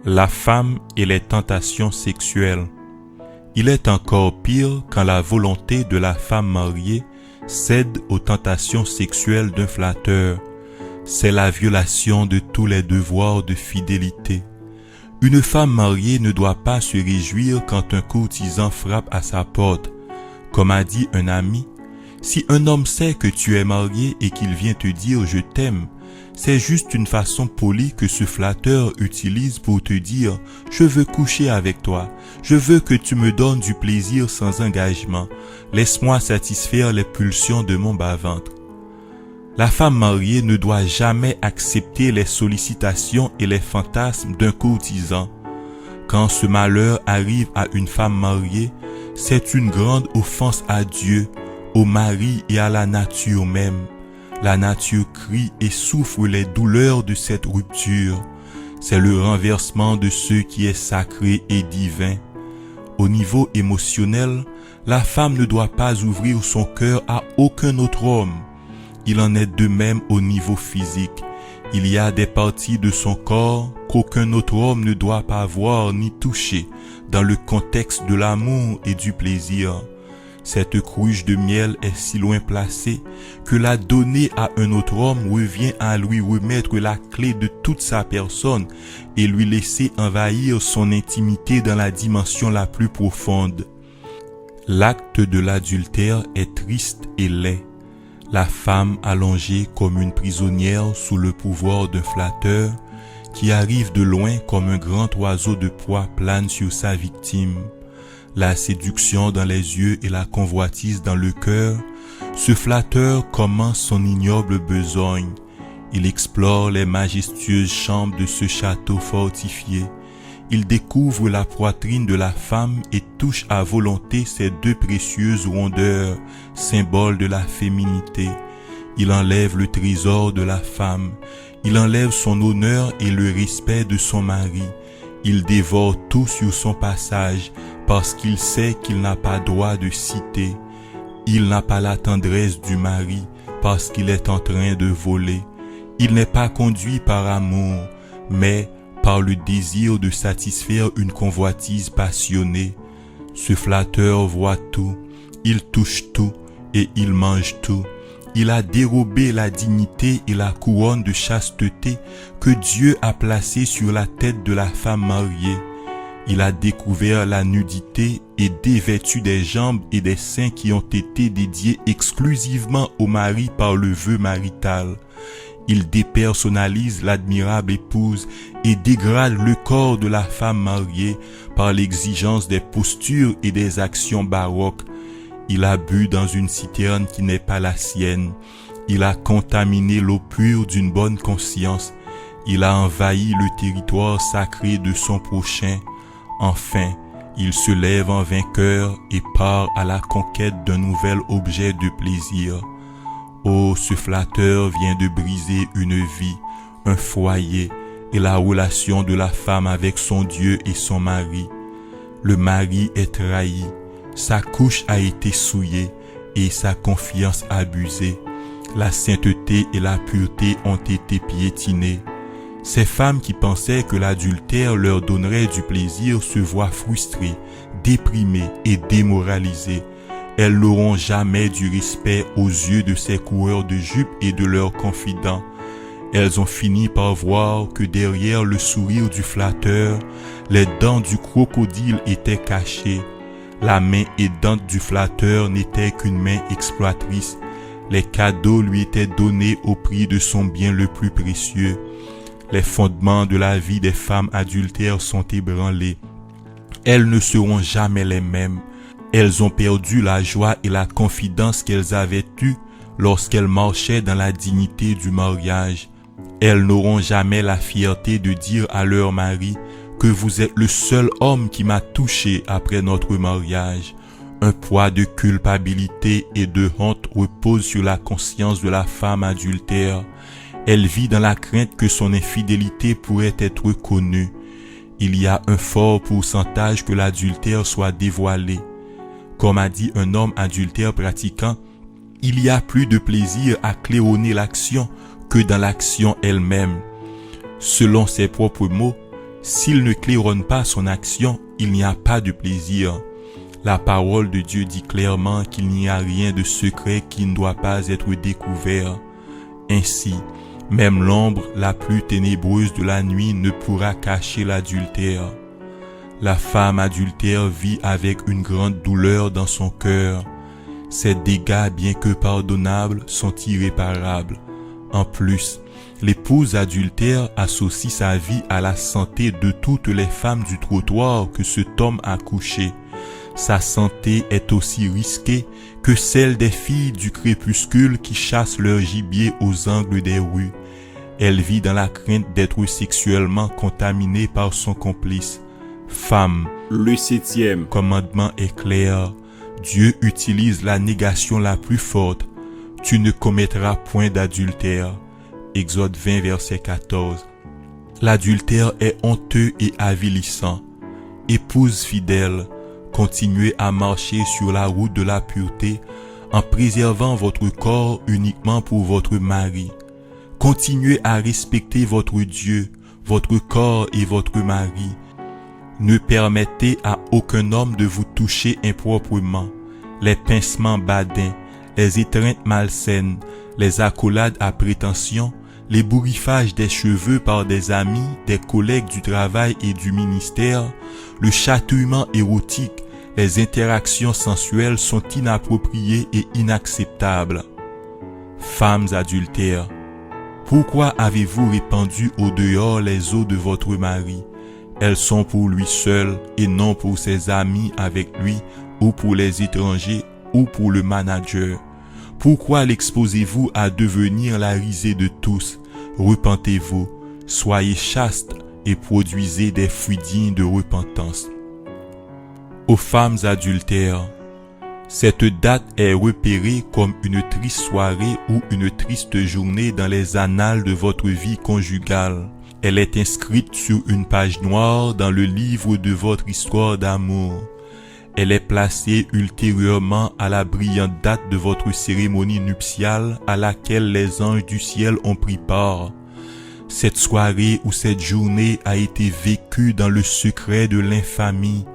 La femme et les tentations sexuelles. Il est encore pire quand la volonté de la femme mariée cède aux tentations sexuelles d'un flatteur. C'est la violation de tous les devoirs de fidélité. Une femme mariée ne doit pas se réjouir quand un courtisan frappe à sa porte. Comme a dit un ami, si un homme sait que tu es marié et qu'il vient te dire « je t'aime », c'est juste une façon polie que ce flatteur utilise pour te dire « je veux coucher avec toi, je veux que tu me donnes du plaisir sans engagement, laisse-moi satisfaire les pulsions de mon bas-ventre ». La femme mariée ne doit jamais accepter les sollicitations et les fantasmes d'un courtisan. Quand ce malheur arrive à une femme mariée, c'est une grande offense à Dieu, au mari et à la nature même. La nature crie et souffre les douleurs de cette rupture. C'est le renversement de ce qui est sacré et divin. Au niveau émotionnel, la femme ne doit pas ouvrir son cœur à aucun autre homme. Il en est de même au niveau physique. Il y a des parties de son corps qu'aucun autre homme ne doit pas voir ni toucher dans le contexte de l'amour et du plaisir. Cette cruche de miel est si loin placée que la donner à un autre homme revient à lui remettre la clé de toute sa personne et lui laisser envahir son intimité dans la dimension la plus profonde. L'acte de l'adultère est triste et laid. La femme allongée comme une prisonnière sous le pouvoir d'un flatteur qui arrive de loin comme un grand oiseau de proie plane sur sa victime. La séduction dans les yeux et la convoitise dans le cœur, ce flatteur commence son ignoble besogne. Il explore les majestueuses chambres de ce château fortifié. Il découvre la poitrine de la femme et touche à volonté ses deux précieuses rondeurs, symboles de la féminité. Il enlève le trésor de la femme. Il enlève son honneur et le respect de son mari. Il dévore tout sur son passage parce qu'il sait qu'il n'a pas droit de citer. Il n'a pas la tendresse du mari parce qu'il est en train de voler. Il n'est pas conduit par amour, mais par le désir de satisfaire une convoitise passionnée. Ce flatteur voit tout, il touche tout et il mange tout. Il a dérobé la dignité et la couronne de chasteté que Dieu a placée sur la tête de la femme mariée. Il a découvert la nudité et dévêtu des jambes et des seins qui ont été dédiés exclusivement au mari par le vœu marital. Il dépersonnalise l'admirable épouse et dégrade le corps de la femme mariée par l'exigence des postures et des actions baroques. Il a bu dans une citerne qui n'est pas la sienne. Il a contaminé l'eau pure d'une bonne conscience. Il a envahi le territoire sacré de son prochain. Enfin, il se lève en vainqueur et part à la conquête d'un nouvel objet de plaisir. Oh, ce flatteur vient de briser une vie, un foyer et la relation de la femme avec son Dieu et son mari. Le mari est trahi, sa couche a été souillée et sa confiance abusée. La sainteté et la pureté ont été piétinées. Ces femmes qui pensaient que l'adultère leur donnerait du plaisir se voient frustrées, déprimées et démoralisées. Elles n'auront jamais du respect aux yeux de ces coureurs de jupes et de leurs confidents. Elles ont fini par voir que derrière le sourire du flatteur, les dents du crocodile étaient cachées. La main aidante du flatteur n'était qu'une main exploitrice. Les cadeaux lui étaient donnés au prix de son bien le plus précieux. Les fondements de la vie des femmes adultères sont ébranlés. Elles ne seront jamais les mêmes. Elles ont perdu la joie et la confidence qu'elles avaient eue lorsqu'elles marchaient dans la dignité du mariage. Elles n'auront jamais la fierté de dire à leur mari que vous êtes le seul homme qui m'a touché après notre mariage. Un poids de culpabilité et de honte repose sur la conscience de la femme adultère. Elle vit dans la crainte que son infidélité pourrait être connue. Il y a un fort pourcentage que l'adultère soit dévoilé. Comme a dit un homme adultère pratiquant, il y a plus de plaisir à claironner l'action que dans l'action elle-même. Selon ses propres mots, S'il ne claironne pas son action, il n'y a pas de plaisir. La parole de Dieu dit clairement qu'il n'y a rien de secret qui ne doit pas être découvert. Ainsi, même l'ombre la plus ténébreuse de la nuit ne pourra cacher l'adultère. La femme adultère vit avec une grande douleur dans son cœur. Ses dégâts, bien que pardonnables, sont irréparables. En plus, l'épouse adultère associe sa vie à la santé de toutes les femmes du trottoir que cet homme a couchées. Sa santé est aussi risquée que celle des filles du crépuscule qui chassent leur gibier aux angles des rues. Elle vit dans la crainte d'être sexuellement contaminée par son complice. Femme, Le 7e. commandement est clair. Dieu utilise la négation la plus forte. Tu ne commettras point d'adultère. Exode 20, verset 14. L'adultère est honteux et avilissant. Épouse fidèle, continuez à marcher sur la route de la pureté en préservant votre corps uniquement pour votre mari. Continuez à respecter votre Dieu, votre corps et votre mari. Ne permettez à aucun homme de vous toucher improprement. Les pincements badins, les étreintes malsaines, les accolades à prétention, les bourrifages des cheveux par des amis, des collègues du travail et du ministère, le chatouillement érotique, les interactions sensuelles sont inappropriées et inacceptables. Femmes adultères, pourquoi avez-vous répandu au dehors les os de votre mari? Elles sont pour lui seul et non pour ses amis avec lui ou pour les étrangers ou pour le manager. Pourquoi l'exposez-vous à devenir la risée de tous? Repentez-vous, soyez chaste et produisez des fruits dignes de repentance. Aux femmes adultères, cette date est repérée comme une triste soirée ou une triste journée dans les annales de votre vie conjugale. Elle est inscrite sur une page noire dans le livre de votre histoire d'amour. Elle est placée ultérieurement à la brillante date de votre cérémonie nuptiale à laquelle les anges du ciel ont pris part. Cette soirée ou cette journée a été vécue dans le secret de l'infamie,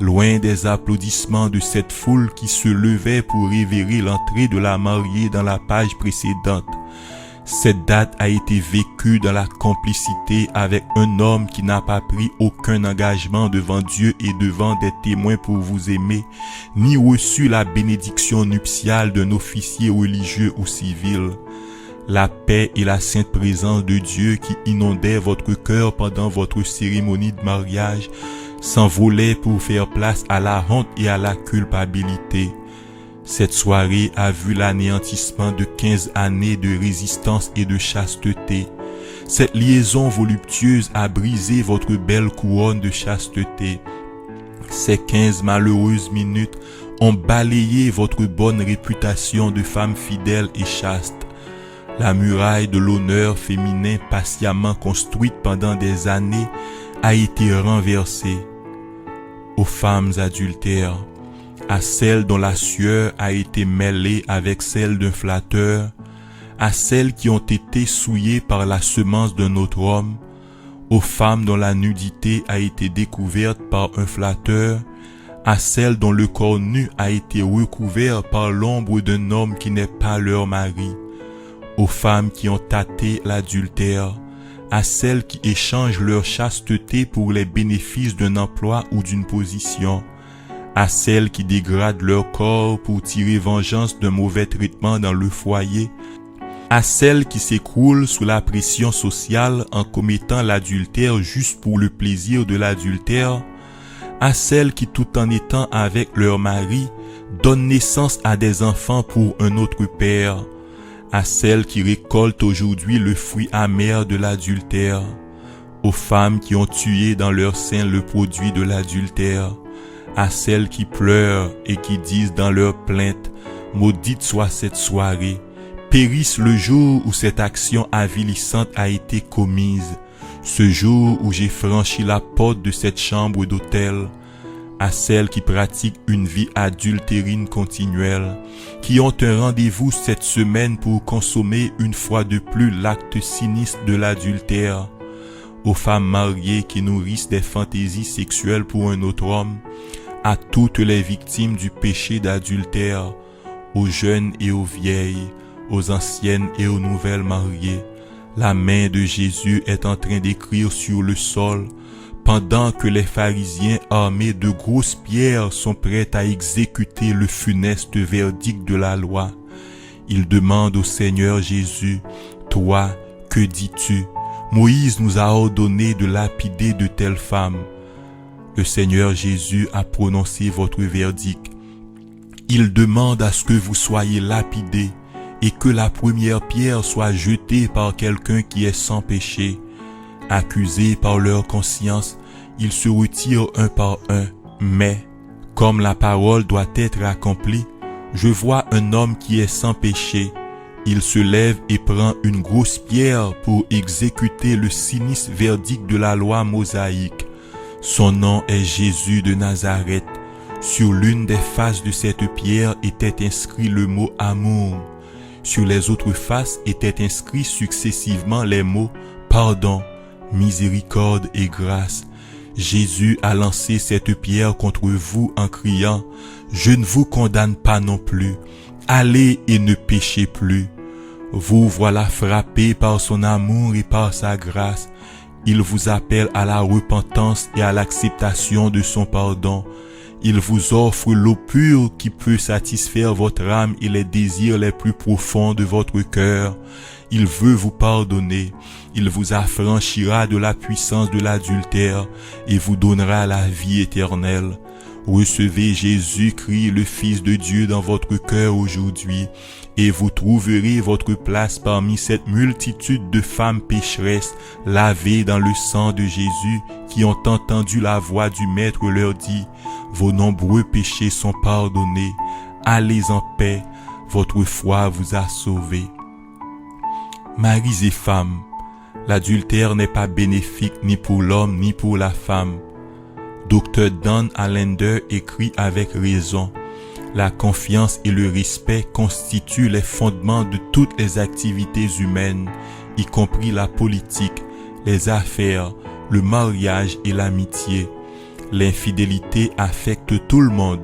loin des applaudissements de cette foule qui se levait pour révérer l'entrée de la mariée dans la page précédente. Cette date a été vécue dans la complicité avec un homme qui n'a pas pris aucun engagement devant Dieu et devant des témoins pour vous aimer, ni reçu la bénédiction nuptiale d'un officier religieux ou civil. La paix et la sainte présence de Dieu qui inondait votre cœur pendant votre cérémonie de mariage s'envolaient pour faire place à la honte et à la culpabilité. Cette soirée a vu l'anéantissement de 15 années de résistance et de chasteté. Cette liaison voluptueuse a brisé votre belle couronne de chasteté. Ces 15 malheureuses minutes ont balayé votre bonne réputation de femme fidèle et chaste. La muraille de l'honneur féminin patiemment construite pendant des années a été renversée. Aux femmes adultères, à celles dont la sueur a été mêlée avec celle d'un flatteur, à celles qui ont été souillées par la semence d'un autre homme, aux femmes dont la nudité a été découverte par un flatteur, à celles dont le corps nu a été recouvert par l'ombre d'un homme qui n'est pas leur mari, aux femmes qui ont tâté l'adultère, à celles qui échangent leur chasteté pour les bénéfices d'un emploi ou d'une position, à celles qui dégradent leur corps pour tirer vengeance d'un mauvais traitement dans le foyer, à celles qui s'écroulent sous la pression sociale en commettant l'adultère juste pour le plaisir de l'adultère, à celles qui tout en étant avec leur mari donnent naissance à des enfants pour un autre père, à celles qui récoltent aujourd'hui le fruit amer de l'adultère, aux femmes qui ont tué dans leur sein le produit de l'adultère, à celles qui pleurent et qui disent dans leur plainte « Maudite soit cette soirée, périsse le jour où cette action avilissante a été commise, ce jour où j'ai franchi la porte de cette chambre d'hôtel », à celles qui pratiquent une vie adultérine continuelle, qui ont un rendez-vous cette semaine pour consommer une fois de plus l'acte sinistre de l'adultère, aux femmes mariées qui nourrissent des fantaisies sexuelles pour un autre homme, à toutes les victimes du péché d'adultère, aux jeunes et aux vieilles, aux anciennes et aux nouvelles mariées. La main de Jésus est en train d'écrire sur le sol, pendant que les pharisiens armés de grosses pierres sont prêts à exécuter le funeste verdict de la loi. Ils demandent au Seigneur Jésus, « Toi, que dis-tu? Moïse nous a ordonné de lapider de telles femmes. » Le Seigneur Jésus a prononcé votre verdict. Il demande à ce que vous soyez lapidés et que la première pierre soit jetée par quelqu'un qui est sans péché. Accusés par leur conscience, ils se retirent un par un. Mais, comme la parole doit être accomplie, je vois un homme qui est sans péché. Il se lève et prend une grosse pierre pour exécuter le sinistre verdict de la loi mosaïque. Son nom est Jésus de Nazareth. Sur l'une des faces de cette pierre était inscrit le mot amour. Sur les autres faces étaient inscrits successivement les mots pardon, miséricorde et grâce. Jésus a lancé cette pierre contre vous en criant, « Je ne vous condamne pas non plus. Allez et ne péchez plus. » Vous voilà frappés par son amour et par sa grâce. Il vous appelle à la repentance et à l'acceptation de son pardon. Il vous offre l'eau pure qui peut satisfaire votre âme et les désirs les plus profonds de votre cœur. Il veut vous pardonner. Il vous affranchira de la puissance de l'adultère et vous donnera la vie éternelle. Recevez Jésus-Christ, le Fils de Dieu, dans votre cœur aujourd'hui, et vous trouverez votre place parmi cette multitude de femmes pécheresses lavées dans le sang de Jésus, qui ont entendu la voix du Maître leur dire, « Vos nombreux péchés sont pardonnés, allez en paix, votre foi vous a sauvés. » Maris et femmes, l'adultère n'est pas bénéfique ni pour l'homme ni pour la femme. Dr. Dan Allender écrit avec raison, « La confiance et le respect constituent les fondements de toutes les activités humaines, y compris la politique, les affaires, le mariage et l'amitié. L'infidélité affecte tout le monde,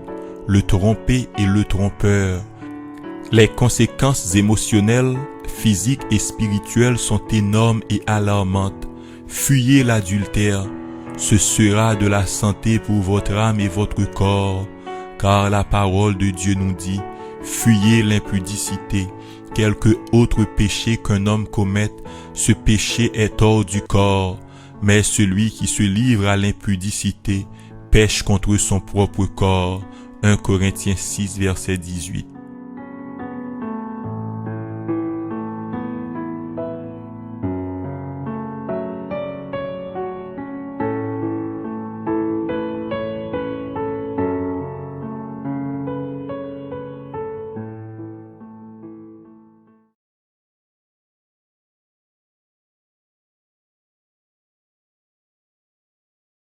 le trompé et le trompeur. Les conséquences émotionnelles, physiques et spirituelles sont énormes et alarmantes. Fuyez l'adultère. Ce sera de la santé pour votre âme et votre corps, car la parole de Dieu nous dit, fuyez l'impudicité. Quelque autre péché qu'un homme commette, ce péché est hors du corps, mais celui qui se livre à l'impudicité pêche contre son propre corps. 1 Corinthiens 6, verset 18.